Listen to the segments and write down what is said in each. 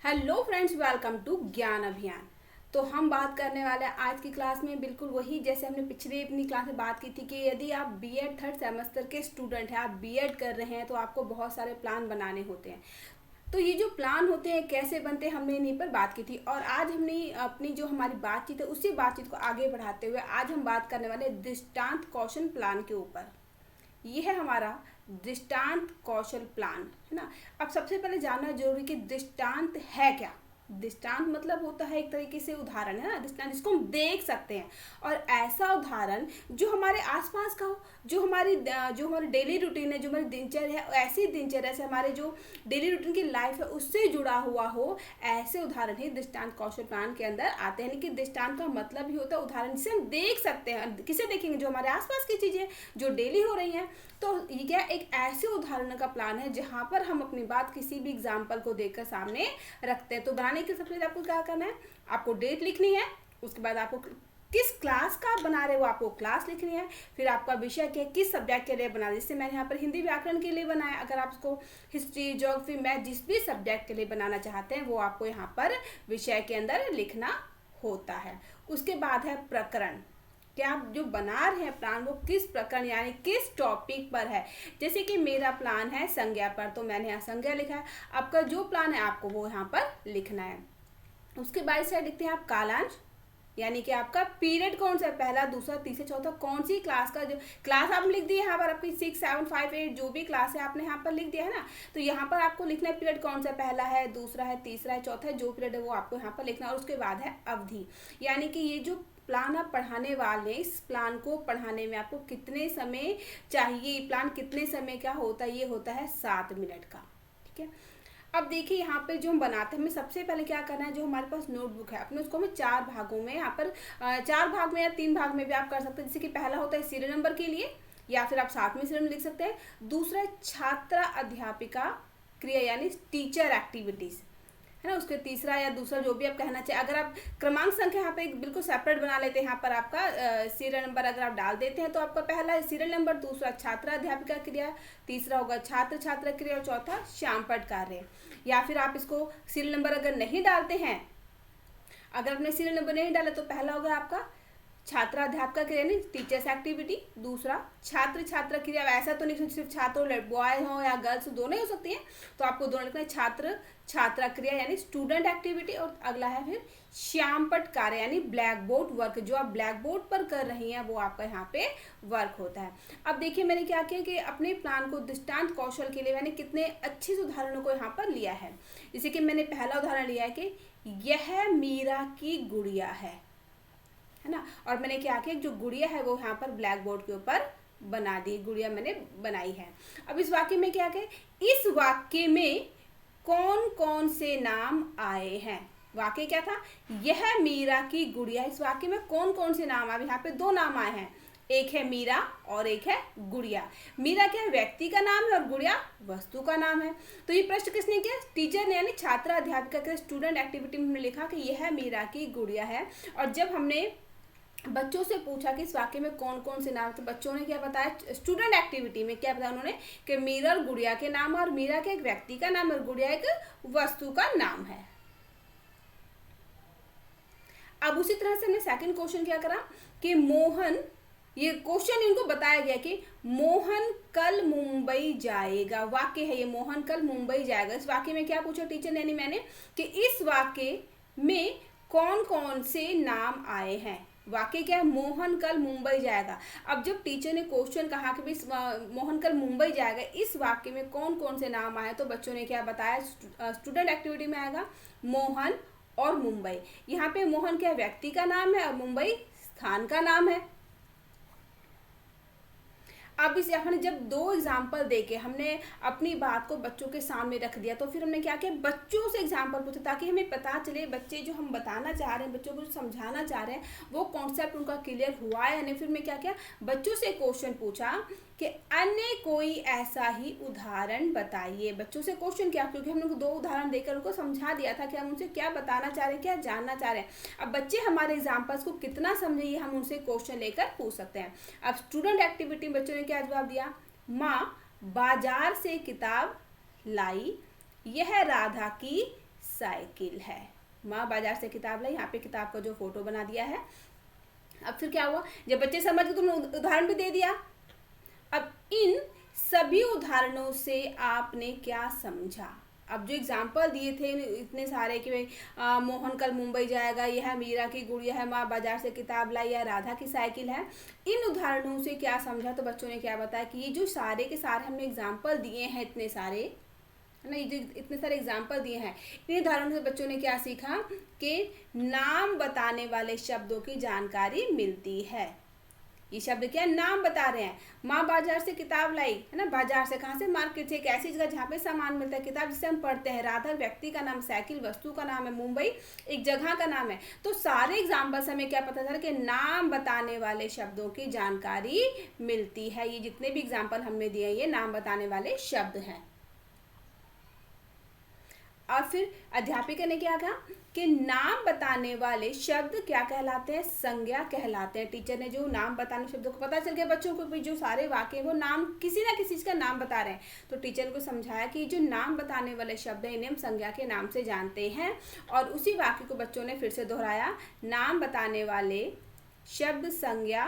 Hello friends, welcome to ज्ञान अभियान। तो हम बात करने वाले हैं आज की क्लास में बिल्कुल वही जैसे हमने पिछली अपनी क्लास में बात की थी कि यदि आप बीएड थर्ड सेमेस्टर के स्टूडेंट हैं, आप बीएड कर रहे हैं तो आपको बहुत सारे प्लान बनाने होते हैं। तो ये जो प्लान होते हैं कैसे बनते हैं हमने इन्हीं पर बात की थी और आज हमने अपनी जो हमारी बातचीत है उसी बातचीत को आगे बढ़ाते हुए आज हम बात करने वाले हैं दृष्टांत कौशल प्लान के ऊपर। ये है हमारा दृष्टांत कौशल प्लान, है ना। अब सबसे पहले जानना जरूरी कि दृष्टांत है क्या। दृष्टांत मतलब होता है एक तरीके से उदाहरण, है ना। दृष्टांत जिसको हम देख सकते हैं और ऐसा उदाहरण जो हमारे आसपास का हो, जो हमारी डेली रूटीन है, जो हमारी दिनचर्या है, ऐसी दिनचर्या से हमारे जो डेली रूटीन की लाइफ है उससे जुड़ा हुआ हो, ऐसे उदाहरण ही दृष्टांत कौशल प्लान के अंदर आते हैं। यानी कि दृष्टांत का मतलब ही होता है उदाहरण जिसे हम देख सकते हैं। किसे देखेंगे? जो हमारे आसपास की चीजें जो डेली हो रही हैं। तो ये क्या एक ऐसे उदाहरण का प्लान है जहां पर हम अपनी बात किसी भी एग्जाम्पल को देखकर सामने रखते हैं। तो बनाने के सबसे पहले आपको क्या करना है, आपको डेट लिखनी है, उसके बाद आपको किस क्लास का बना रहे हो आपको क्लास लिखनी है, फिर आपका विषय क्या किस सब्जेक्ट के लिए बना रहे। जैसे मैंने यहाँ पर हिंदी व्याकरण के लिए बनाया, अगर आप उसको हिस्ट्री ज्योग्राफी मैथ जिस भी सब्जेक्ट के लिए बनाना चाहते हैं वो आपको यहाँ पर विषय के अंदर लिखना होता है। उसके बाद है प्रकरण, कि आप जो बना रहे हैं प्लान वो किस प्रकरण यानी किस टॉपिक पर है। जैसे कि मेरा प्लान है संज्ञा पर, तो मैंने यहाँ संज्ञा लिखा है। आपका जो प्लान है आपको वो यहाँ पर लिखना है। उसके बाद साइड लिखते हैं आप कालांश, यानी कि आपका पीरियड कौन सा है, पहला दूसरा तीसरा चौथा, कौन सी क्लास का जो क्लास आपने लिख दी है यहाँ पर आपकी 6 7 5 8 जो भी क्लास है आपने यहाँ पर लिख दिया है ना। तो यहाँ पर आपको लिखना है पीरियड कौन सा, पहला है दूसरा है तीसरा है चौथा है, जो पीरियड है वो आपको यहाँ पर लिखना है। और उसके बाद है अवधि, यानी कि ये जो प्लान आप पढ़ाने वाले, इस प्लान को पढ़ाने में आपको कितने समय चाहिए, प्लान कितने समय का होता है, ये होता है 7 मिनट का। ठीक है। अब देखिए यहाँ पे जो हम बनाते हैं हमें सबसे पहले क्या करना है, जो हमारे पास नोटबुक है अपने उसको हमें 4 भागों में यहाँ पर 4 भाग में या 3 भाग में भी आप कर सकते हैं। जैसे कि पहला होता है सीरियल नंबर के लिए, या फिर आप साथ में सीरियल लिख सकते हैं। दूसरा है छात्रा अध्यापिका क्रिया यानी टीचर एक्टिविटीज, है ना। उसके तीसरा या दूसरा जो भी आप कहना चाहिए, अगर आप क्रमांक संख्या यहाँ पे बिल्कुल सेपरेट बना लेते हैं, यहाँ पर आपका सीरियल नंबर अगर आप डाल देते हैं तो आपका पहला सीरियल नंबर, दूसरा छात्रा अध्यापिका क्रिया, तीसरा होगा छात्र छात्रा क्रिया और चौथा श्यामपट कार्य। या फिर आप इसको सीरियल नंबर अगर नहीं डालते हैं, अगर आपने सीरियल नंबर नहीं डाला तो पहला होगा आपका छात्रा अध्यापका क्रिया यानी टीचर्स एक्टिविटी, दूसरा छात्र छात्रा क्रिया, ऐसा तो नहीं सिर्फ छात्र बॉय हो या गर्ल्स दोनों ही हो सकती हैं, तो आपको दोनों लिखना है छात्र छात्रा क्रिया यानी स्टूडेंट एक्टिविटी। और अगला है फिर श्यामपट कार्य यानी ब्लैक बोर्ड वर्क, जो आप ब्लैक बोर्ड पर कर रही हैं वो आपका यहाँ पे वर्क होता है। अब देखिए मैंने क्या किया कि अपने प्लान को दृष्टांत कौशल के लिए मैंने कितने अच्छे उदाहरणों को यहाँ पर लिया है। जैसे कि मैंने पहला उदाहरण लिया है कि यह मीरा की गुड़िया है ना। और मैंने क्या किया, जो गुड़िया है वो यहाँ पर ब्लैक बोर्ड के ऊपर बना दी, गुड़िया मैंने बनाई है। अब इस वाक्य में क्या किया, इस वाक्य में कौन कौन से नाम आए हैं। वाक्य क्या था, यह मीरा की गुड़िया, इस वाक्य में कौन कौन से नाम आए, यहाँ पे 2 नाम आए हैं, एक है मीरा और एक है गुड़िया। मीरा क्या व्यक्ति का नाम है और गुड़िया वस्तु का नाम है। तो ये प्रश्न किसने किया, टीचर ने, यानी छात्रा अध्यापिका के स्टूडेंट एक्टिविटी में हमने लिखा कि यह मीरा की गुड़िया है। और जब हमने बच्चों से पूछा कि इस वाक्य में कौन कौन से नाम, तो बच्चों ने क्या बताया, स्टूडेंट एक्टिविटी में क्या बताया उन्होंने कि मीरा और गुड़िया के नाम, और मीरा के एक व्यक्ति का नाम और गुड़िया एक वस्तु का नाम है। अब उसी तरह से हमने सेकंड क्वेश्चन क्या करा कि मोहन, ये क्वेश्चन इनको बताया गया कि मोहन कल मुंबई जाएगा, वाक्य है ये मोहन कल मुंबई जाएगा। इस वाक्य में क्या पूछा टीचर ने, यानी मैंने, कि इस वाक्य में कौन कौन से नाम आए हैं। वाक्य क्या है, मोहन कल मुंबई जाएगा। अब जब टीचर ने क्वेश्चन कहा कि भाई मोहन कल मुंबई जाएगा, इस वाक्य में कौन कौन से नाम आए, तो बच्चों ने क्या बताया, स्टूडेंट एक्टिविटी में आएगा मोहन और मुंबई। यहाँ पे मोहन क्या व्यक्ति का नाम है और मुंबई स्थान का नाम है। अब इस हमने जब 2 एग्जाम्पल देके हमने अपनी बात को बच्चों के सामने रख दिया, तो फिर हमने क्या किया, बच्चों से एग्जाम्पल पूछा ताकि हमें पता चले बच्चे जो हम बताना चाह रहे हैं, बच्चों को जो समझाना चाह रहे हैं वो कॉन्सेप्ट उनका क्लियर हुआ है। यानी फिर मैं क्या किया, बच्चों से क्वेश्चन पूछा कि अन्य कोई ऐसा ही उदाहरण बताइए। बच्चों से क्वेश्चन किया क्योंकि हमने उनको 2 उदाहरण देकर उनको समझा दिया था कि हम उनसे क्या बताना चाह रहे हैं, क्या जानना चाह रहे हैं। अब बच्चे हमारे एग्जाम्पल्स को कितना समझे ये हम उनसे क्वेश्चन लेकर पूछ सकते हैं। अब स्टूडेंट एक्टिविटी में बच्चों ने क्या जवाब दिया, माँ बाजार से किताब लाई, यह राधा की साइकिल है। माँ बाजार से किताब लाई, यहाँ पे किताब का जो फोटो बना दिया है। अब फिर क्या हुआ, जब बच्चे समझ गए तो तुमने उदाहरण भी दे दिया। अब इन सभी उदाहरणों से आपने क्या समझा? अब जो एग्जाम्पल दिए थे इतने सारे कि भाई मोहन कल मुंबई जाएगा, यह है मीरा की गुड़िया है, माँ बाजार से किताब लाई, या राधा की साइकिल है, इन उदाहरणों से क्या समझा? तो बच्चों ने क्या बताया कि ये जो सारे के सारे हमने एग्जाम्पल दिए हैं, इतने सारे है ना, ये जो इतने सारे एग्जाम्पल दिए हैं, इन उदाहरणों से बच्चों ने क्या सीखा कि नाम बताने वाले शब्दों की जानकारी मिलती है। ये शब्द क्या नाम बता रहे हैं। माँ बाजार से किताब लाई, है ना, बाजार से कहाँ से? मार्केट से, एक ऐसी जगह जहाँ पे सामान मिलता है, किताब जिसे हम पढ़ते हैं। राधा व्यक्ति का नाम, साइकिल वस्तु का नाम है, मुंबई एक जगह का नाम है। तो सारे एग्जाम्पल से हमें क्या पता चला कि नाम बताने वाले शब्दों की जानकारी मिलती है। ये जितने भी एग्जाम्पल हमने दिए ये नाम बताने वाले शब्द हैं। और फिर अध्यापिका ने क्या कहा कि नाम बताने वाले शब्द क्या कहलाते हैं? संज्ञा कहलाते हैं। टीचर ने जो नाम बताने शब्दों को पता चल गया बच्चों को भी, जो सारे वाक्य वो नाम किसी ना किसी चीज का नाम बता रहे हैं, तो टीचर को समझाया कि जो नाम बताने वाले शब्द हैं इन्हें हम संज्ञा के नाम से जानते हैं। और उसी वाक्य को बच्चों ने फिर से दोहराया, नाम बताने वाले शब्द संज्ञा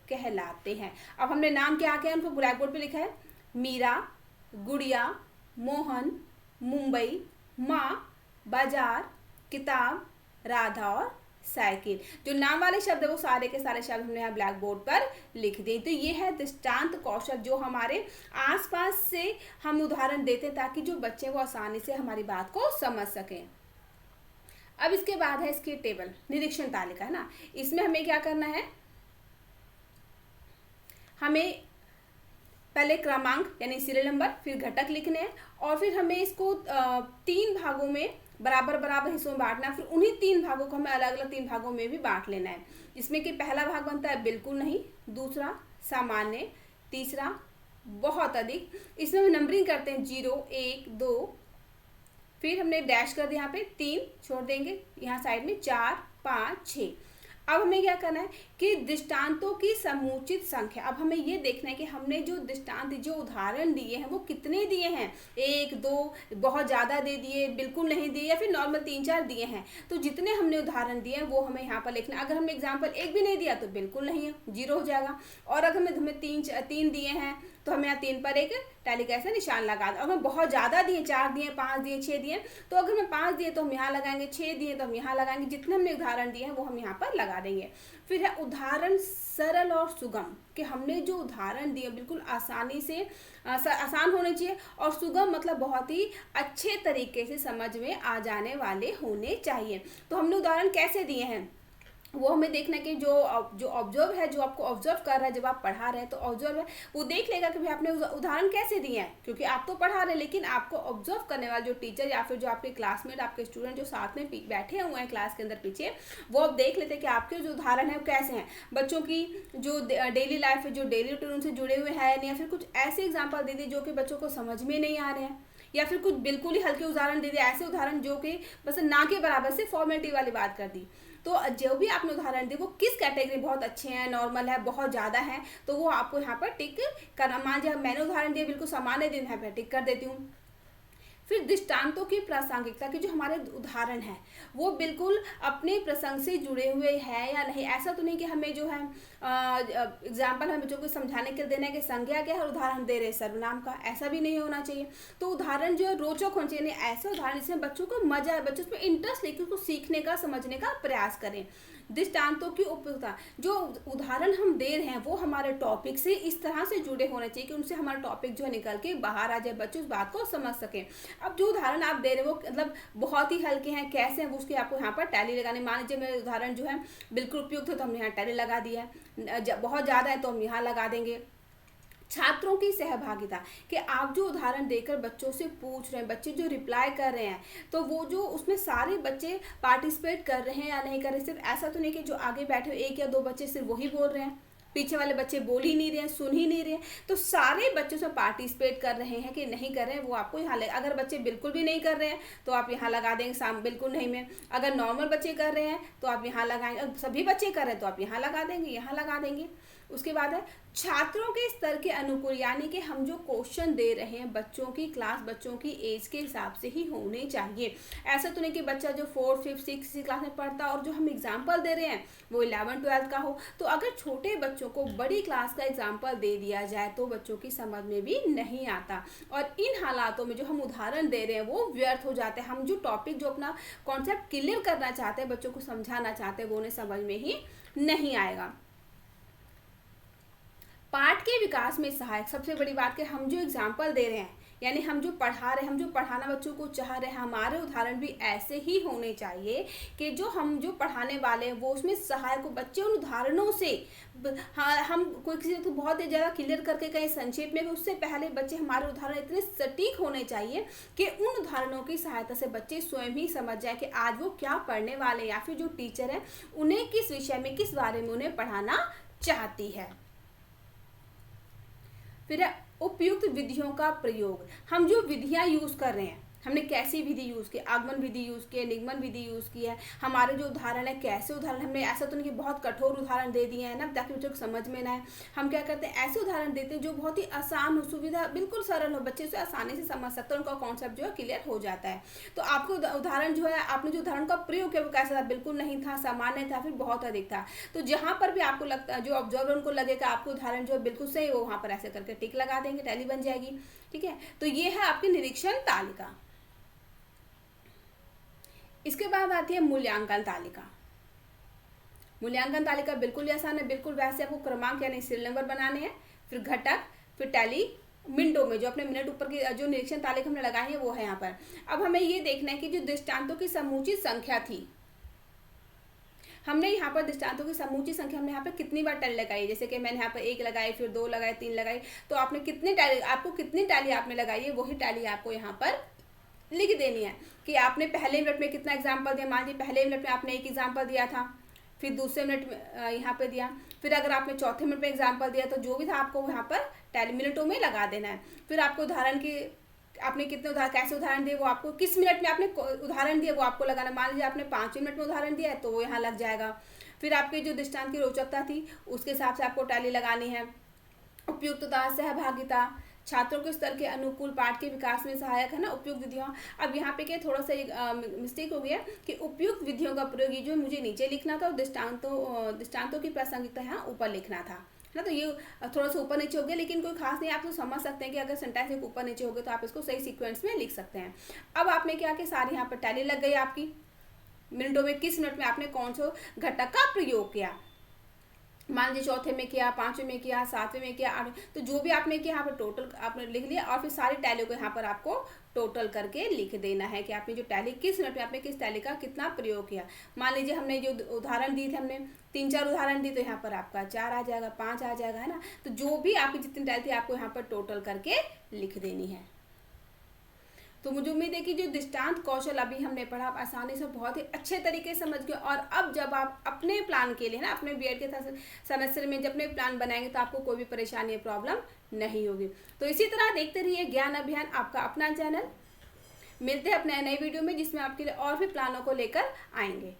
कहलाते हैं। अब हमने नाम क्या क्या उनको ब्लैक बोर्ड पे लिखा है, मीरा, गुड़िया, मोहन, मुंबई, माँ, बाजार, किताब, राधा और साइकिल। जो नाम वाले शब्द है वो सारे के सारे शब्द हमने यहाँ ब्लैक बोर्ड पर लिख दिए। तो ये है दृष्टांत कौशल, जो हमारे आसपास से हम उदाहरण देते ताकि जो बच्चे वो आसानी से हमारी बात को समझ सकें। अब इसके बाद है इसकी टेबल, निरीक्षण तालिका, है ना। इसमें हमें क्या करना है, हमें पहले क्रमांक यानी सीरियल नंबर, फिर घटक लिखने हैं, और फिर हमें इसको 3 भागों में बराबर बराबर हिस्सों में बांटना है। फिर उन्हीं 3 भागों को हमें अलग अलग 3 भागों में भी बांट लेना है, जिसमें कि पहला भाग बनता है बिल्कुल नहीं, दूसरा सामान्य, तीसरा बहुत अधिक। इसमें हम नंबरिंग करते हैं 0, 1, 2, फिर हमने डैश कर दिया, यहाँ पे 3 छोड़ देंगे, यहाँ साइड में 4, 5, 6। अब हमें क्या करना है कि दृष्टांतों की समुचित संख्या। अब हमें ये देखना है कि हमने जो दृष्टांत, जो उदाहरण दिए हैं वो कितने दिए हैं, 1, 2, बहुत ज़्यादा दे दिए, बिल्कुल नहीं दिए, या फिर नॉर्मल 3-4 दिए हैं। तो जितने हमने उदाहरण दिए हैं वो हमें यहाँ पर लिखना है। अगर हमने एग्जाम्पल 1 भी नहीं दिया तो बिल्कुल नहीं है, 0 हो जाएगा। और अगर हमें 3 दिए हैं तो हमें यहाँ 3 पर एक टैली का ऐसा निशान लगा दो। अगर बहुत ज़्यादा दिए, 4 दिए, 5 दिए, 6 दिए, तो अगर हमें 5 दिए तो हम यहाँ लगाएंगे, 6 दिए तो हम यहाँ लगाएंगे, जितने हमने उदाहरण दिए हैं वो हम यहाँ पर लगा देंगे। फिर है उदाहरण सरल और सुगम, कि हमने जो उदाहरण दिए बिल्कुल आसानी से आसान होने चाहिए, और सुगम मतलब बहुत ही अच्छे तरीके से समझ में आ जाने वाले होने चाहिए। तो हमने उदाहरण कैसे दिए हैं वो हमें देखना है कि जो ऑब्जर्व है, जो आपको ऑब्जर्व कर रहा है जब आप पढ़ा रहे हैं, तो ऑब्जर्व है वो देख लेगा कि भाई आपने उदाहरण कैसे दिए हैं, क्योंकि आप तो पढ़ा रहे हैं, लेकिन आपको ऑब्जर्व करने वाले जो टीचर या फिर जो आपके क्लासमेट, आपके स्टूडेंट जो साथ में बैठे हुए हैं क्लास के अंदर पीछे, वो अब देख लेते हैं कि आपके जो उदाहरण है वो कैसे हैं। बच्चों की जो डेली लाइफ है, जो डेली रूटीन उनसे जुड़े हुए हैं, या फिर कुछ ऐसे एग्जाम्पल दे दिए जो कि बच्चों को समझ में नहीं आ रहे हैं, या फिर कुछ बिल्कुल ही हल्के उदाहरण दे दिए, ऐसे उदाहरण जो कि बस ना के बराबर से फॉर्मेलिटी वाली बात कर दी। तो जो भी आपने उदाहरण दिए वो किस कैटेगरी, बहुत अच्छे हैं, नॉर्मल है, बहुत ज़्यादा है, तो वो आपको यहाँ पर टिक करना। मान लीजिए मैंने उदाहरण दिए बिल्कुल सामान्य दिन है, टिक कर देती हूँ। फिर दृष्टांतों की प्रासंगिकता, के जो हमारे उदाहरण है वो बिल्कुल अपने प्रसंग से जुड़े हुए हैं या नहीं। ऐसा तो नहीं कि हमें जो है एग्जाम्पल हमें जो कुछ समझाने के लिए देना है कि संज्ञा क्या है, उदाहरण दे रहे सर्वनाम का, ऐसा भी नहीं होना चाहिए। तो उदाहरण जो है रोचक होना चाहिए, ऐसे उदाहरण जिसमें बच्चों को मजा आए, बच्चों उसमें इंटरेस्ट लेकर उसको सीखने का, समझने का प्रयास करें। दृष्टांतों की उपयुक्तता, जो उदाहरण हम दे रहे हैं वो हमारे टॉपिक से इस तरह से जुड़े होने चाहिए कि उनसे हमारा टॉपिक जो है निकल के बाहर आ जाए, बच्चे उस बात को समझ सकें। अब जो उदाहरण आप दे रहे हैं वो मतलब बहुत ही हल्के हैं, कैसे हैं, वो उसके आपको यहाँ पर टैली लगाने। मान लीजिए मेरे उदाहरण जो है बिल्कुल उपयुक्त है तो हमने यहाँ टैली लगा दिया है, बहुत ज़्यादा है तो हम यहाँ लगा देंगे। छात्रों की सहभागिता, कि आप जो उदाहरण देकर बच्चों से पूछ रहे हैं, बच्चे जो रिप्लाई कर रहे हैं, तो वो जो उसमें सारे बच्चे पार्टिसिपेट कर रहे हैं या नहीं कर रहे। सिर्फ ऐसा तो नहीं कि जो आगे बैठे 1 या 2 बच्चे सिर्फ वही बोल रहे हैं, पीछे वाले बच्चे बोल ही नहीं रहे हैं, सुन ही नहीं रहे हैं। तो सारे बच्चों से पार्टिसिपेट कर रहे हैं कि नहीं कर रहे हैं, वो आपको यहाँ लगे। अगर बच्चे बिल्कुल भी नहीं कर रहे हैं तो आप यहाँ लगा देंगे साम बिल्कुल नहीं में। अगर नॉर्मल बच्चे कर रहे हैं तो आप यहाँ लगाएंगे, सभी बच्चे कर रहे हैं तो आप यहाँ लगा देंगे, यहाँ लगा देंगे। उसके बाद है छात्रों के स्तर के अनुकूल, यानी कि हम जो क्वेश्चन दे रहे हैं बच्चों की क्लास, बच्चों की एज के हिसाब से ही होने चाहिए। ऐसा तो नहीं कि बच्चा जो 4th 5th 6th क्लास में पढ़ता और जो हम एग्जाम्पल दे रहे हैं वो 11th 12th का हो। तो अगर छोटे बच्चों को बड़ी क्लास का एग्जाम्पल दे दिया जाए तो बच्चों की समझ में भी नहीं आता, और इन हालातों में जो हम उदाहरण दे रहे हैं वो व्यर्थ हो जाते हैं। हम जो टॉपिक, जो अपना कॉन्सेप्ट क्लियर करना चाहते हैं, बच्चों को समझाना चाहते हैं, वो उन्हें समझ में ही नहीं आएगा। पाठ के विकास में सहायक, सबसे बड़ी बात कि हम जो एग्जाम्पल दे रहे हैं, यानी हम जो पढ़ा रहे हैं, हम जो पढ़ाना बच्चों को चाह रहे हैं, हमारे उदाहरण भी ऐसे ही होने चाहिए कि जो हम जो पढ़ाने वाले हैं वो उसमें सहायक हो। बच्चे उन उदाहरणों से, हाँ, हम कोई किसी को बहुत ही ज़्यादा क्लियर करके कहीं संक्षेप में, उससे पहले बच्चे हमारे उदाहरण इतने सटीक होने चाहिए कि उन उदाहरणों की सहायता से बच्चे स्वयं ही समझ जाए कि आज वो क्या पढ़ने वाले हैं, या फिर जो टीचर है उन्हें किस विषय में, किस बारे में उन्हें पढ़ाना चाहती है। फिर है उपयुक्त विधियों का प्रयोग। हम जो विधियां यूज कर रहे हैं, हमने कैसी विधि यूज़ की, आगमन विधि यूज़ की है, निगमन विधि यूज़ की है, हमारे जो उदाहरण है कैसे उदाहरण, हमने ऐसा तो नहीं कि बहुत कठोर उदाहरण दे दिए हैं ना ताकि बच्चों को समझ में ना आए। हम क्या करते हैं, ऐसे उदाहरण देते हैं जो बहुत ही आसान हो, सुविधा बिल्कुल सरल हो, बच्चे उसे आसानी से समझ सकते हैं, उनका कॉन्सेप्ट जो है क्लियर हो जाता है। तो आपको उदाहरण जो है, आपने जो उदाहरण का प्रयोग किया वो कैसा था, बिल्कुल नहीं था, सामान्य था, फिर बहुत अधिक था। तो जहाँ पर भी आपको लगता है, जो ऑब्जर्वर उनको लगेगा आपको उदाहरण जो है बिल्कुल सही, वो वहाँ पर ऐसे करके टिक लगा देंगे, टैली बन जाएगी। ठीक है, तो ये है आपकी निरीक्षण तालिका। इसके बाद आती है मूल्यांकन तालिका। मूल्यांकन तालिका बिल्कुल आसान है, बिल्कुल वैसे आपको क्रमांक यानी सीरियल नंबर बनाने हैं, फिर घटक, फिर टैली, मिनटों में जो अपने मिनट ऊपर की जो निरीक्षण तालिका हमने लगाई है वो है यहाँ पर। अब हमें ये देखना है कि जो दृष्टांतों की समूची संख्या थी, हमने यहाँ पर दृष्टांतों की समूची संख्या हमने यहाँ पर कितनी बार टैली लगाई, जैसे कि मैंने यहाँ पर 1 लगाई, फिर 2 लगाई, 3 लगाई, तो आपने कितनी टैली, आपको कितनी टैली आपने लगाई है वही टैली आपको यहाँ पर लिख देनी है कि आपने पहले मिनट में कितना एग्जाम्पल दिया। मान लीजिए पहले मिनट में आपने 1 एग्जाम्पल दिया था, फिर दूसरे मिनट में यहाँ पे दिया, फिर अगर आपने चौथे मिनट में एग्जाम्पल दिया तो जो भी था आपको यहाँ पर टैली मिनटों में लगा देना है। फिर आपको उदाहरण की, आपने कितने उदाहरण, कैसे उदाहरण दिए वो आपको, किस मिनट में आपने उदाहरण दिया वो आपको लगाना। मान लीजिए आपने 5वें मिनट में उदाहरण दिया है तो वो यहाँ लग जाएगा। फिर आपकी जो दृष्टांत की रोचकता थी उसके हिसाब से आपको टैली लगानी है। उपयुक्तता, सहभागिता, छात्रों के स्तर के अनुकूल, पाठ के विकास में सहायक, है ना, उपयुक्त विधियों। अब यहाँ पे क्या थोड़ा सा एक मिस्टेक हो गया कि उपयुक्त विधियों का प्रयोग ये जो मुझे नीचे लिखना था और दृष्टांतों की प्रासंगिकता यहाँ ऊपर लिखना था, है ना। तो ये थोड़ा सा ऊपर नीचे हो गया, लेकिन कोई खास नहीं, आप तो समझ सकते हैं कि अगर सेंटेंस एक ऊपर नीचे हो गया तो आप इसको सही सीक्वेंस में लिख सकते हैं। अब आपने क्या कि सारी यहाँ पर टैली लग गई आपकी, मिनटों में किस मिनट में आपने कौन सा घटक का प्रयोग किया। मान लीजिए चौथे में किया, 5वें में किया, 7वें में किया, 8वें, तो जो भी आपने किया यहाँ पर टोटल आपने लिख लिया, और फिर सारी टैलियों को यहाँ पर आपको टोटल करके लिख देना है कि आपने जो टैली किस मिनट में आपने किस टैली का कितना प्रयोग किया। मान लीजिए हमने जो उदाहरण दिए थे, हमने 3-4 उदाहरण दिए, तो यहाँ पर आपका 4 आ जाएगा, 5 आ जाएगा, है ना। तो जो भी आपकी जितनी टैली थी आपको यहाँ पर टोटल करके लिख देनी है। तो मुझे उम्मीद है कि जो दृष्टांत कौशल अभी हमने पढ़ा आप आसानी से बहुत ही अच्छे तरीके से समझ गए, और अब जब आप अपने प्लान के लिए ना, अपने बीएड के सेमेस्टर में जब अपने प्लान बनाएंगे तो आपको कोई भी परेशानी या प्रॉब्लम नहीं होगी। तो इसी तरह देखते रहिए ज्ञान अभियान, आपका अपना चैनल। मिलते हैं अपने नए वीडियो में जिसमें आपके लिए और भी प्लानों को लेकर आएंगे।